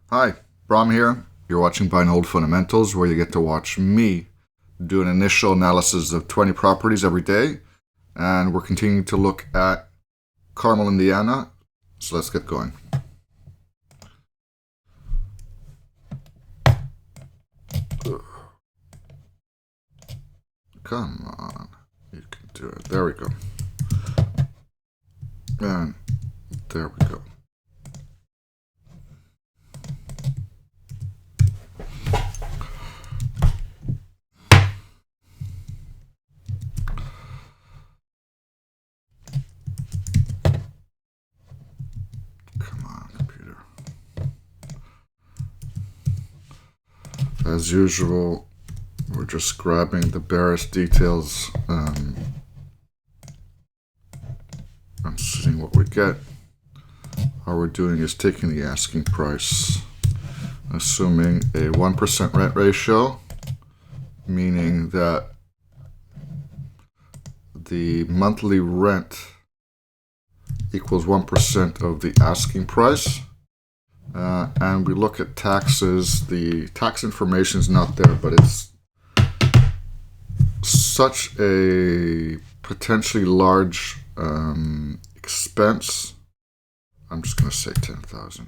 Hi, Bram here. You're watching Buy and Hold Fundamentals, where you get to watch me do an initial analysis of 20 properties every day. And we're continuing to look at Carmel, Indiana. So let's get going. Come on. You can do it. There we go. And there we go. Come on, computer. As usual, we're just grabbing the barest details and seeing what we get. All we're doing is taking the asking price, assuming a 1% rent ratio, meaning that the monthly rent equals 1% of the asking price. And we look at taxes. The tax information is not there, but it's such a potentially large expense. I'm just going to say 10,000.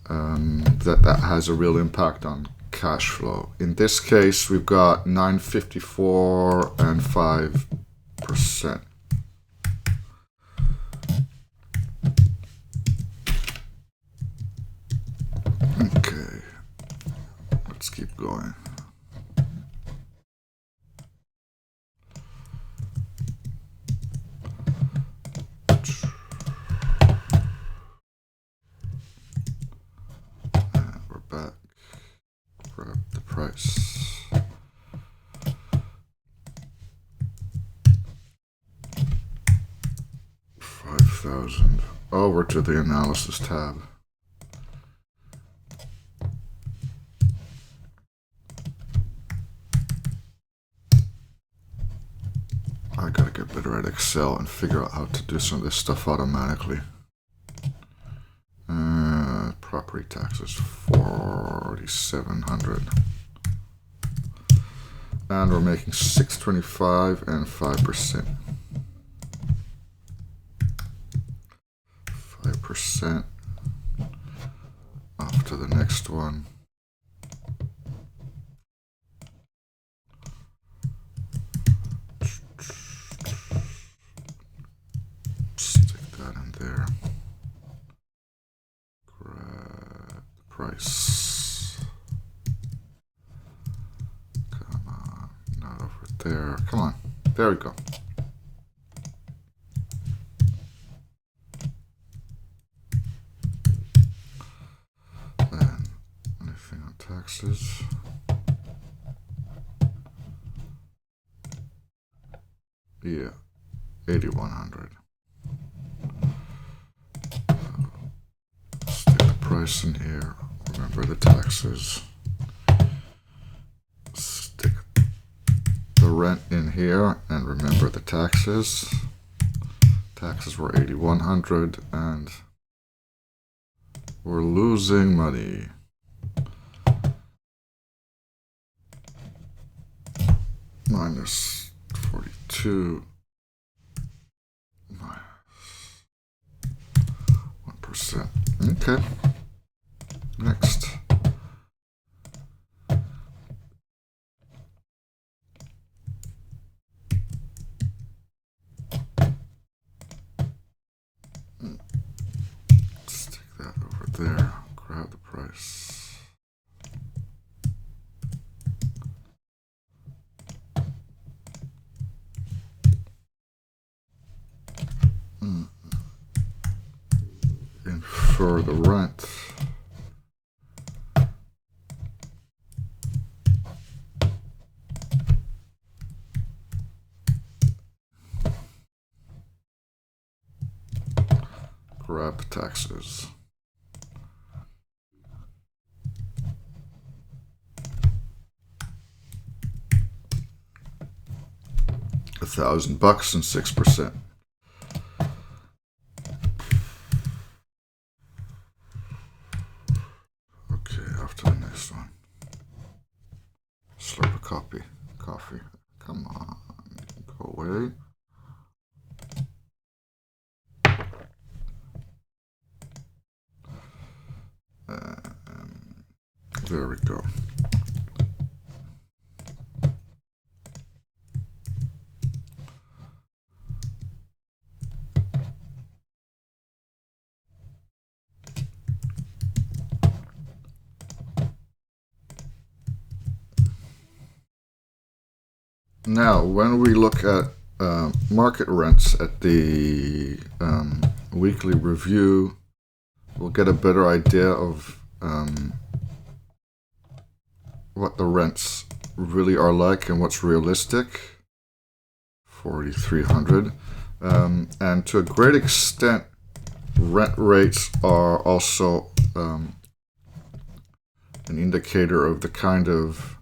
That has a real impact on cash flow. In this case, we've got 954 and 5%. Okay, let's keep going. And we're back. Grab the price. $5,000. Over to the analysis tab. I gotta get better at Excel and figure out how to do some of this stuff automatically. Property taxes, $4,700. And we're making $625 and 5%. 5% off to the next one. Price. Come on, not over there. Come on, there we go. Then anything on taxes? Yeah, 8,100. Stick the price in here. Remember the taxes. Stick the rent in here and remember the taxes. Taxes were 8,100 and we're losing money. Minus 42. Minus 1%. Okay. Next. Stick that over there. Grab the price. Infer the rent. Grab the taxes. $1,000 and 6%. this one. Slurp a coffee. Come on, go away. There we go. Now, when we look at market rents at the weekly review, we'll get a better idea of what the rents really are like and what's realistic. 4,300. And to a great extent, rent rates are also an indicator of the kind of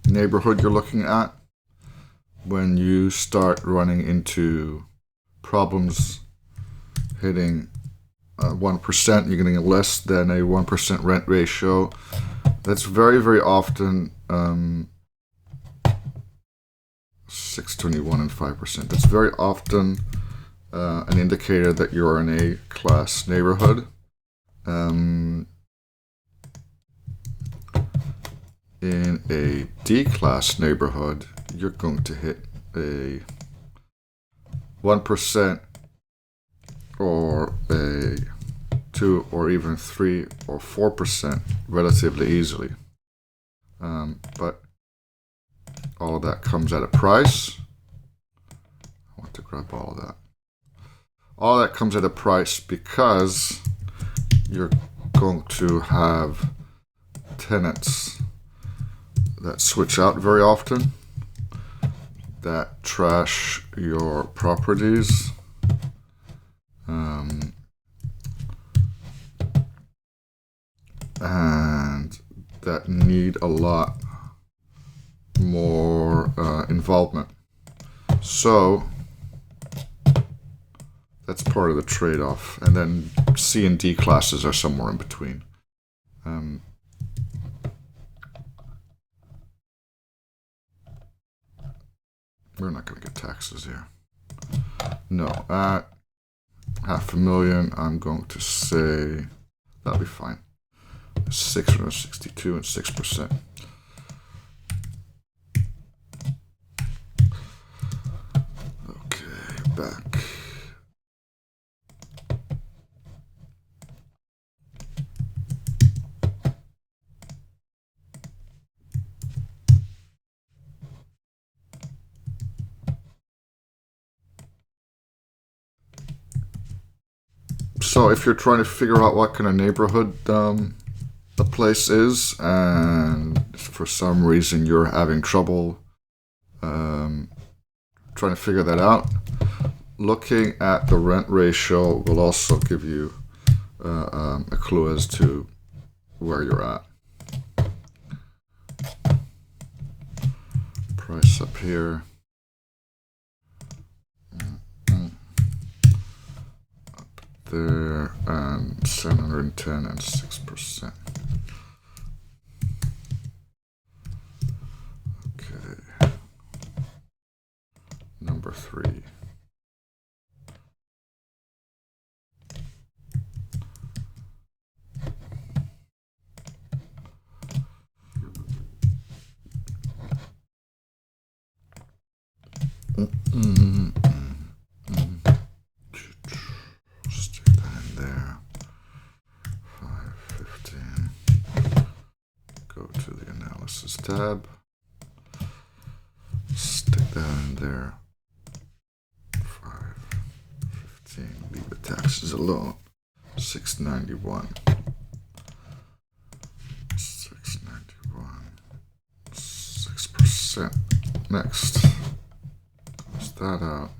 neighborhood you're looking at. When you start running into problems hitting 1%, you're getting less than a 1% rent ratio. That's very, very often 621 and 5%. That's very often an indicator that you're in a class neighborhood. In a D-class neighborhood, you're going to hit a 1% or a 2 or even 3 or 4% relatively easily. But all of that comes at a price. I want to grab all of that. All that comes at a price because you're going to have tenants that switch out very often, that trash your properties, and that need a lot more involvement. So that's part of the trade-off. And then C and D classes are somewhere in between. We're not going to get taxes here. No, at $500,000, I'm going to say that'll be fine. 662 and 6%. Okay, back. So if you're trying to figure out what kind of neighborhood the place is, and for some reason you're having trouble trying to figure that out, looking at the rent ratio will also give you a clue as to where you're at. Price up here. There, and 710 and 6%. Okay. Number 3. Stick that in there. 515. Go to the analysis tab. Stick that in there. 515. Leave the taxes alone. 691. 691. 6%. Next. Close that out.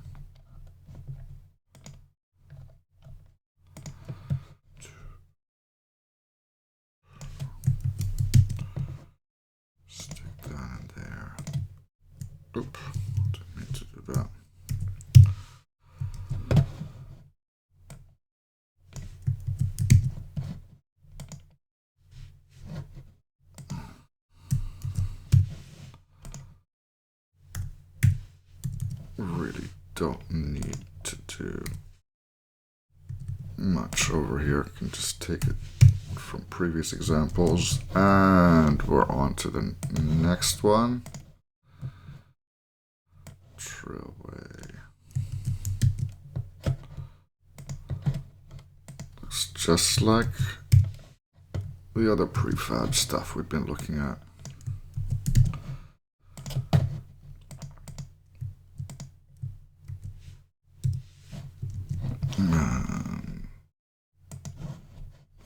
Stick that in there. Oop, didn't mean to do that. don't need to do much over here. I can just take it from previous examples, and we're on to the next one. Trailway. Looks just like the other prefab stuff we've been looking at.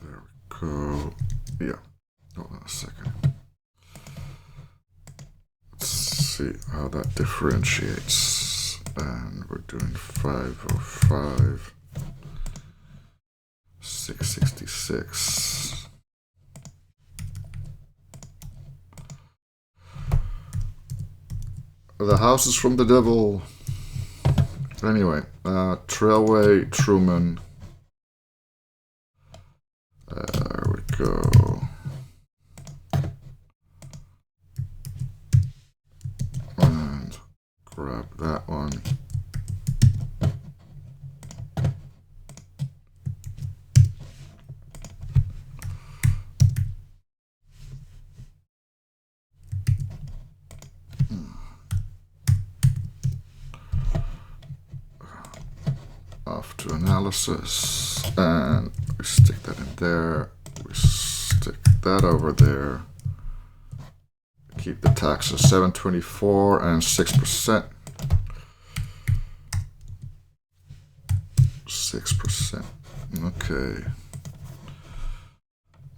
There we go. Yeah. Hold on a second. Let's see how that differentiates. And we're doing 505, 666. The house is from the devil. Anyway, Trailway, Truman. There we go. And grab that one. Off to analysis, and we stick that in there. We stick that over there. Keep the taxes 724 and 6%. 6%. Okay.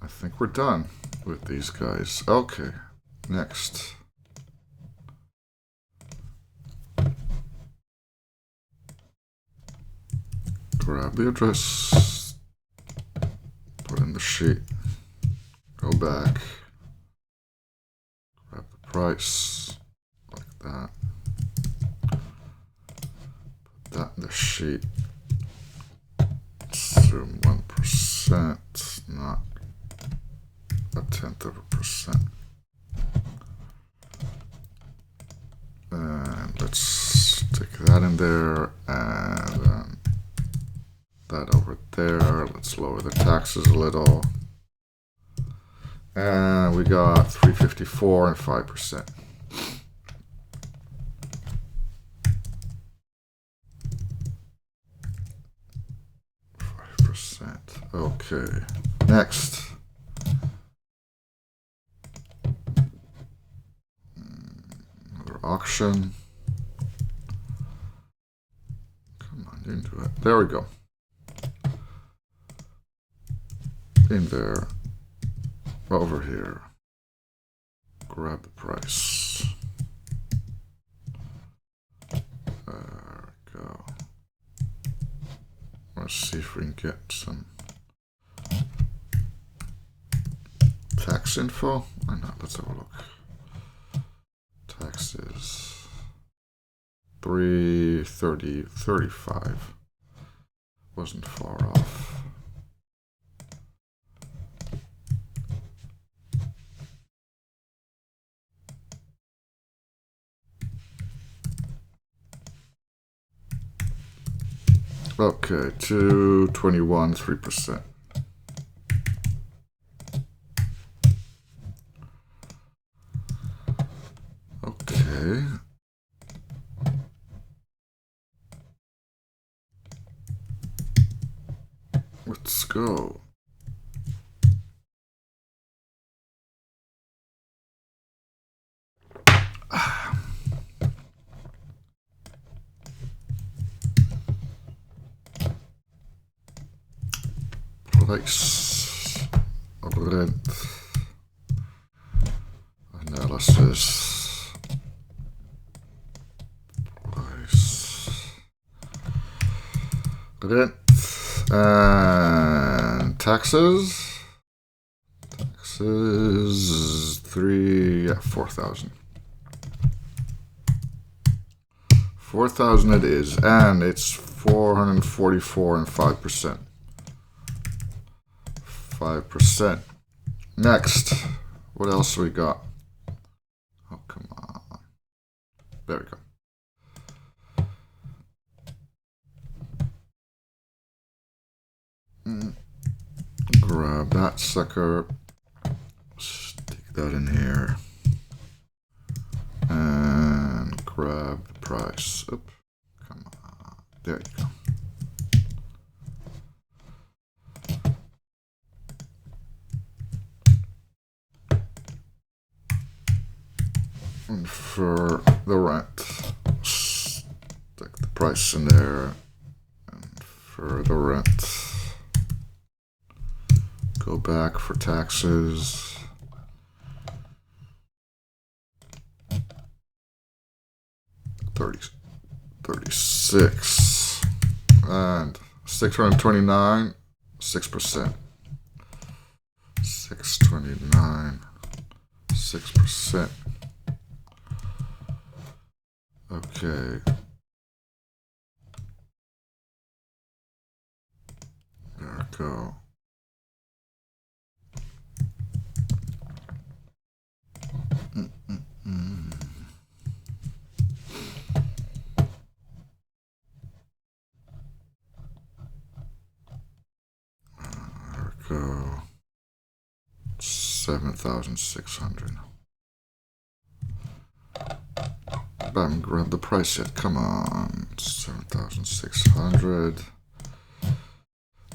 I think we're done with these guys. Okay. Next. Grab the address, put in the sheet, go back, grab the price, like that, put that in the sheet, assume 1%, not 0.1%. And let's stick that in there, and that over there. Let's lower the taxes a little. And we got 354 and 5%. 5%. Okay. Next. Another auction. Come on, into it. There we go. In there, over here, grab the price. There we go. Let's see if we can get some tax info. Why not? Let's have a look. Taxes 330.35. Wasn't far off. Okay, 221, 3%. Okay. Let's go. Price, rent, analysis, price, rent, and taxes. Taxes 4,000. 4,000 it is, and it's 444 and 5%. 5%. Next, what else we got? Oh, come on. There we go. Grab that sucker. Stick that in here. And grab the price. Oop. Come on. There you go. And for the rent, stick the price in there. And for the rent, go back for taxes. $36 and $629, 6%. $629, 6%. Okay. There we go. There we go. 7,600. I haven't grabbed the price yet. Come on. 7,600.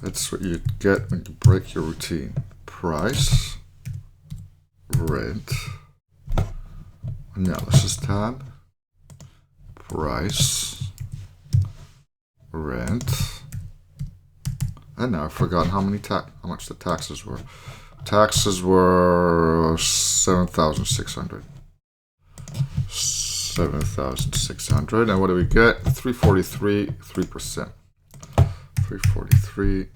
That's what you get when you break your routine. Price, rent, analysis tab, price, rent, and now I've forgotten how much the taxes were. Taxes were 7,600. 7,600, and what do we get? 343, 3%. 343,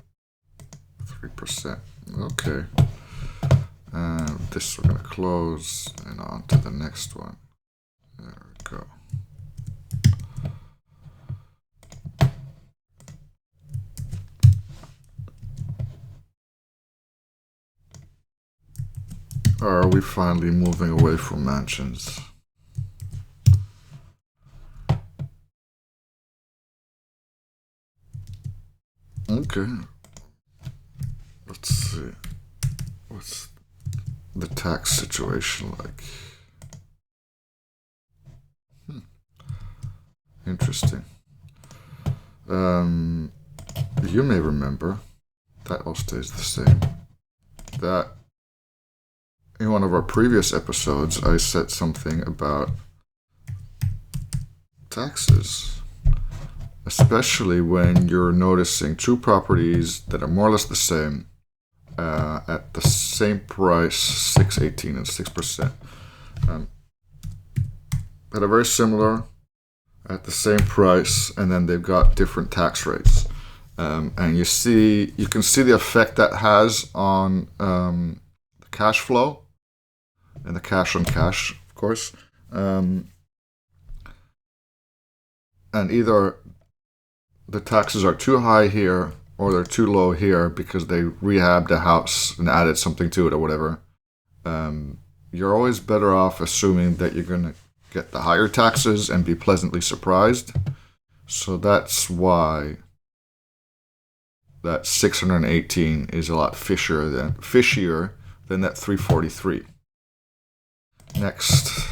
3%. Okay. And this we're gonna close and on to the next one. There we go. Are we finally moving away from mansions? Okay. Let's see. What's the tax situation like? Interesting. You may remember, that all stays the same, that in one of our previous episodes, I said something about taxes, especially when you're noticing two properties that are more or less the same, at the same price, 618 and 6%. That are very similar, at the same price, and then they've got different tax rates. And you can see the effect that has on the cash flow and the cash on cash, of course. And either the taxes are too high here or they're too low here because they rehabbed a house and added something to it or whatever. You're always better off assuming that you're going to get the higher taxes and be pleasantly surprised. So that's why that 618 is a lot fishier than that 343. Next.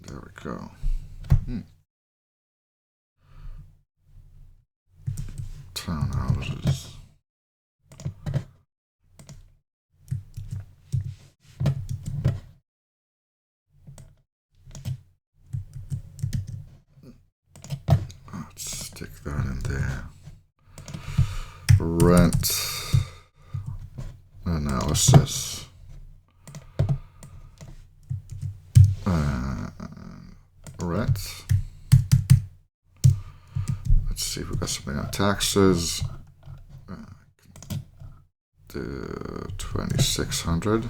There we go. Townhouses. Let's stick that in there. Rent analysis. Rent. Let's see if we got something on taxes. Do 2,600.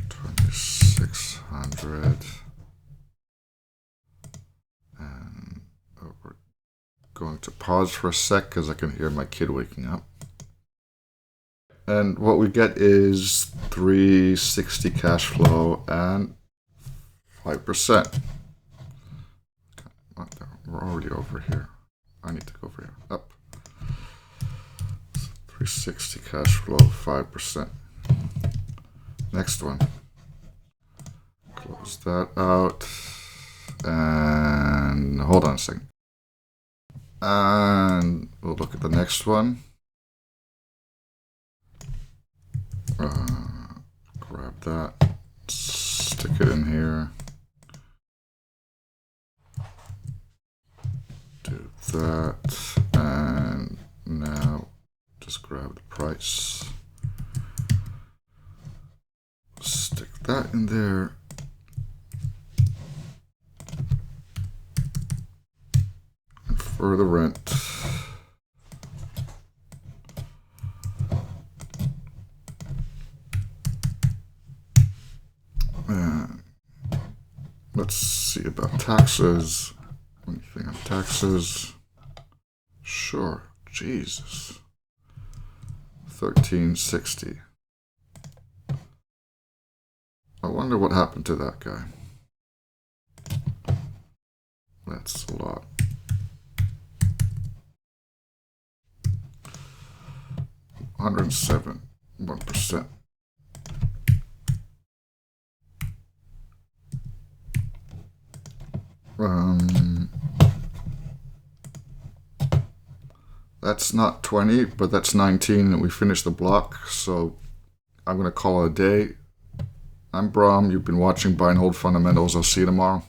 2,600. And we're going to pause for a sec because I can hear my kid waking up. And what we get is 360 cash flow and 5%. We're already over here. I need to go over here. Up. 360 cash flow, 5%. Next one. Close that out. And hold on a second. And we'll look at the next one. Grab that. Stick it in here. Do that. And now just grab the price. Stick that in there. And for the rent. And let's see about taxes. Anything on taxes? Sure. Jesus. 1360. I wonder what happened to that guy. That's a lot. $107, 1%. That's not 20, but that's 19, and we finished the block, so I'm going to call it a day. I'm Brom. You've been watching Buy and Hold Fundamentals. I'll see you tomorrow.